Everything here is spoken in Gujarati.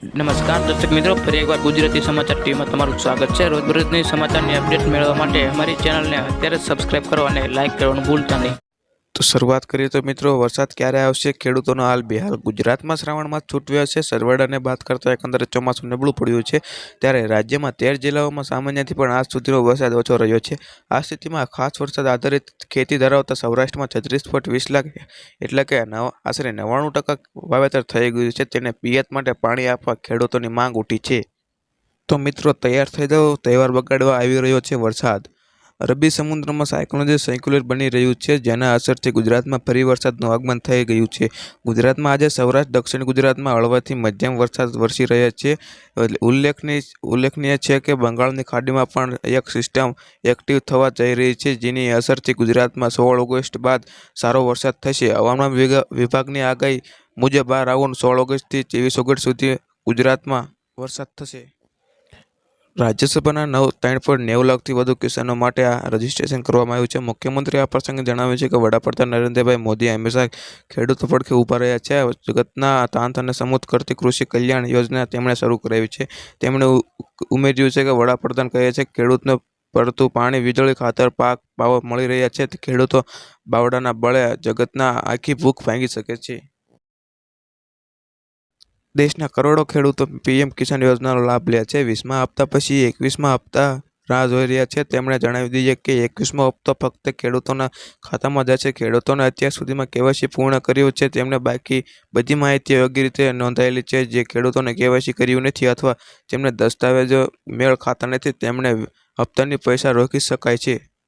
નમસ્કાર દર્શક મિત્રો, ફરી એકવાર ગુજરાતી સમાચાર ટીવીમાં તમારું સ્વાગત છે। રોજબરોજની સમાચારની અપડેટ મેળવવા માટે અમારી ચેનલને અત્યારે જ સબસ્ક્રાઇબ કરો અને લાઇક કરવાનું ભૂલતા નહીં। તો શરૂઆત કરીએ તો મિત્રો, વરસાદ ક્યારે આવશે? ખેડૂતોનો હાલ બેહાલ। ગુજરાતમાં શ્રાવણ માસ છૂટ્યો છે। સરવાળાને બાદ કરતાં એકંદરે ચોમાસું નબળું પડ્યું છે, ત્યારે રાજ્યમાં 13 જિલ્લાઓમાં સામાન્યથી પણ આજ સુધીનો વરસાદ ઓછો રહ્યો છે। આ સ્થિતિમાં ખાસ વરસાદ આધારિત ખેતી ધરાવતા સૌરાષ્ટ્રમાં 36.20 લાખ એટલે કે આશરે 99% વાવેતર થઈ ગયું છે। તેને પિયત માટે પાણી આપવા ખેડૂતોની માંગ ઉઠી છે। તો મિત્રો, તૈયાર થઈ જાઓ, તહેવાર બગાડવા આવી રહ્યો છે વરસાદ। અરબી સમુદ્રમાં સાયક્લોનિક સર્ક્યુલર બની રહ્યું છે, જેના અસરથી ગુજરાતમાં ફરી વરસાદનું આગમન થઈ ગયું છે। ગુજરાતમાં આજે સૌરાષ્ટ્ર, દક્ષિણ ગુજરાતમાં હળવાથી મધ્યમ વરસાદ વરસી રહ્યા છે। ઉલ્લેખનીય છે કે બંગાળની ખાડીમાં પણ એક સિસ્ટમ એક્ટિવ થવા જઈ રહી છે, જેની અસરથી ગુજરાતમાં 16 ઓગસ્ટ બાદ સારો વરસાદ થશે। હવામાન વિભાગની આગાહી મુજબ આ રાઉન્ડ 16 ઓગસ્ટથી 23 ઓગસ્ટ સુધી ગુજરાતમાં વરસાદ થશે। રાજ્યસભાના 3.90 લાખથી વધુ કિસાનો માટે આ રજીસ્ટ્રેશન કરવામાં આવ્યું છે। મુખ્યમંત્રીએ આ પ્રસંગે જણાવ્યું છે કે વડાપ્રધાન નરેન્દ્રભાઈ મોદી હંમેશા ખેડૂતો પડખે ઊભા રહ્યા છે। જગતના તાત અને સમૃદ્ધ કરતી કૃષિ કલ્યાણ યોજના તેમણે શરૂ કરાવી છે। તેમણે ઉમેર્યું છે કે વડાપ્રધાન કહે છે કે ખેડૂતને પડતું પાણી, વીજળી, ખાતર, પાક ભાવ મળી રહ્યા છે। ખેડૂતો બાવડાના બળે જગતના આખી ભૂખ ભાંગી શકે છે। દેશના કરોડો ખેડૂતો પીએમ કિસાન યોજનાનો લાભ લે છે। 20મા હપ્તા પછી 21મા હપ્તા રાહ જોઈ રહ્યા છે। તેમણે જણાવી દીધું કે 21મો હપ્તો ફક્ત ખેડૂતોના ખાતામાં જશે। ખેડૂતોને અત્યાર સુધીમાં કેવાયસી પૂર્ણ કર્યું છે, તેમને બાકી બધી માહિતી યોગ્ય રીતે નોંધાયેલી છે। જે ખેડૂતોને કેવાયસી કર્યું નથી અથવા જેમને દસ્તાવેજો મેળ ખાતા નથી, તેમણે હપ્તાની પૈસા રોકી શકાય છે।